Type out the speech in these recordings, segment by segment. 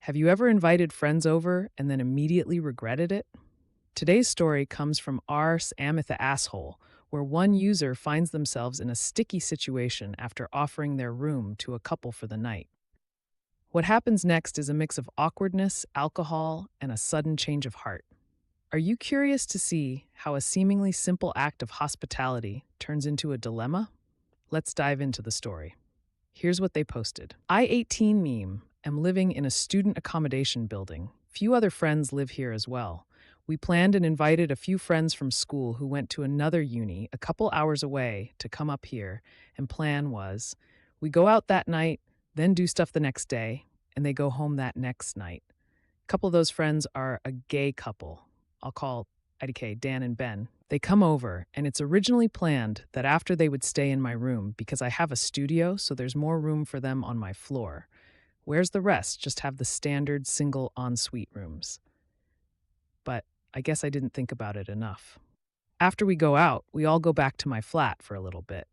Have you ever invited friends over and then immediately regretted it? Today's story comes from AmItheAsshole, where one user finds themselves in a sticky situation after offering their room to a couple for the night. What happens next is a mix of awkwardness, alcohol, and a sudden change of heart. Are you curious to see how a seemingly simple act of hospitality turns into a dilemma? Let's dive into the story. Here's what they posted. I-18 meme. Am living in a student accommodation building. Few other friends live here as well. We planned and invited a few friends from school who went to another uni a couple hours away to come up here, and plan was we go out that night, then do stuff the next day, and they go home that next night. A couple of those friends are a gay couple. I'll call IDK Dan and Ben. They come over, and it's originally planned that after they would stay in my room because I have a studio, so there's more room for them on my floor. Where's the rest? Just have the standard single ensuite rooms. But I guess I didn't think about it enough. After we go out, we all go back to my flat for a little bit.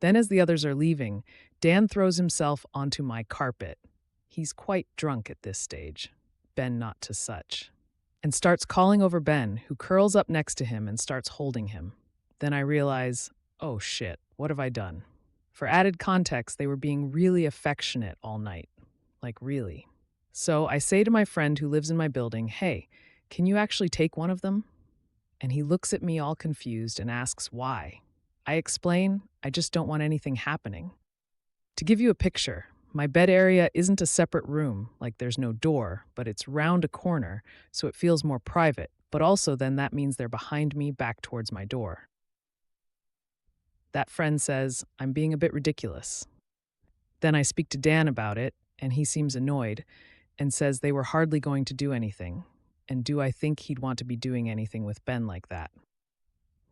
Then as the others are leaving, Dan throws himself onto my carpet. He's quite drunk at this stage, Ben not to such, and starts calling over Ben, who curls up next to him and starts holding him. Then I realize, oh shit, what have I done? For added context, they were being really affectionate all night. Like, really. So I say to my friend who lives in my building, hey, can you actually take one of them? And he looks at me all confused and asks why. I explain, I just don't want anything happening. To give you a picture, my bed area isn't a separate room, like there's no door, but it's round a corner, so it feels more private, but also then that means they're behind me back towards my door. That friend says, I'm being a bit ridiculous. Then I speak to Dan about it, and he seems annoyed and says they were hardly going to do anything. And do I think he'd want to be doing anything with Ben like that?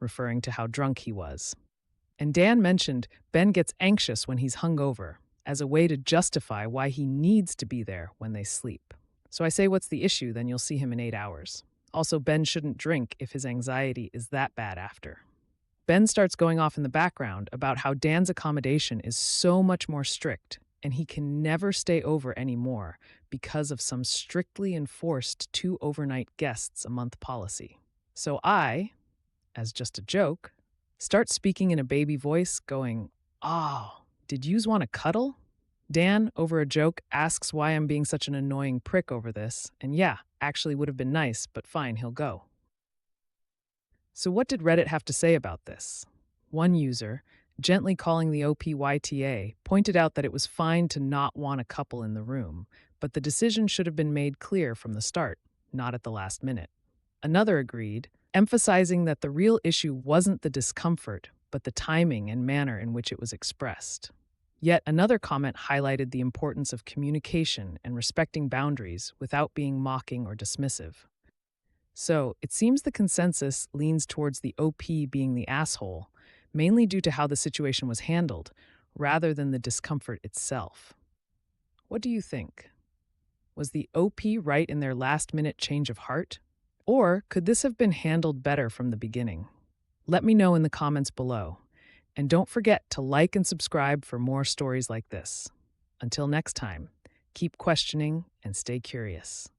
Referring to how drunk he was. And Dan mentioned Ben gets anxious when he's hungover, as a way to justify why he needs to be there when they sleep. So I say, what's the issue? Then you'll see him in 8 hours. Also, Ben shouldn't drink if his anxiety is that bad after. Ben starts going off in the background about how Dan's accommodation is so much more strict and he can never stay over anymore because of some strictly enforced 2 overnight guests a month policy. So I, as just a joke, start speaking in a baby voice going, oh, did yous want to cuddle? Dan, over a joke, asks why I'm being such an annoying prick over this, and yeah, actually would have been nice, but fine, he'll go. So what did Reddit have to say about this? One user, gently calling the OPYTA, pointed out that it was fine to not want a couple in the room, but the decision should have been made clear from the start, not at the last minute. Another agreed, emphasizing that the real issue wasn't the discomfort, but the timing and manner in which it was expressed. Yet another comment highlighted the importance of communication and respecting boundaries without being mocking or dismissive. So, it seems the consensus leans towards the OP being the asshole, mainly due to how the situation was handled, rather than the discomfort itself. What do you think? Was the OP right in their last-minute change of heart? Or could this have been handled better from the beginning? Let me know in the comments below. And don't forget to like and subscribe for more stories like this. Until next time, keep questioning and stay curious.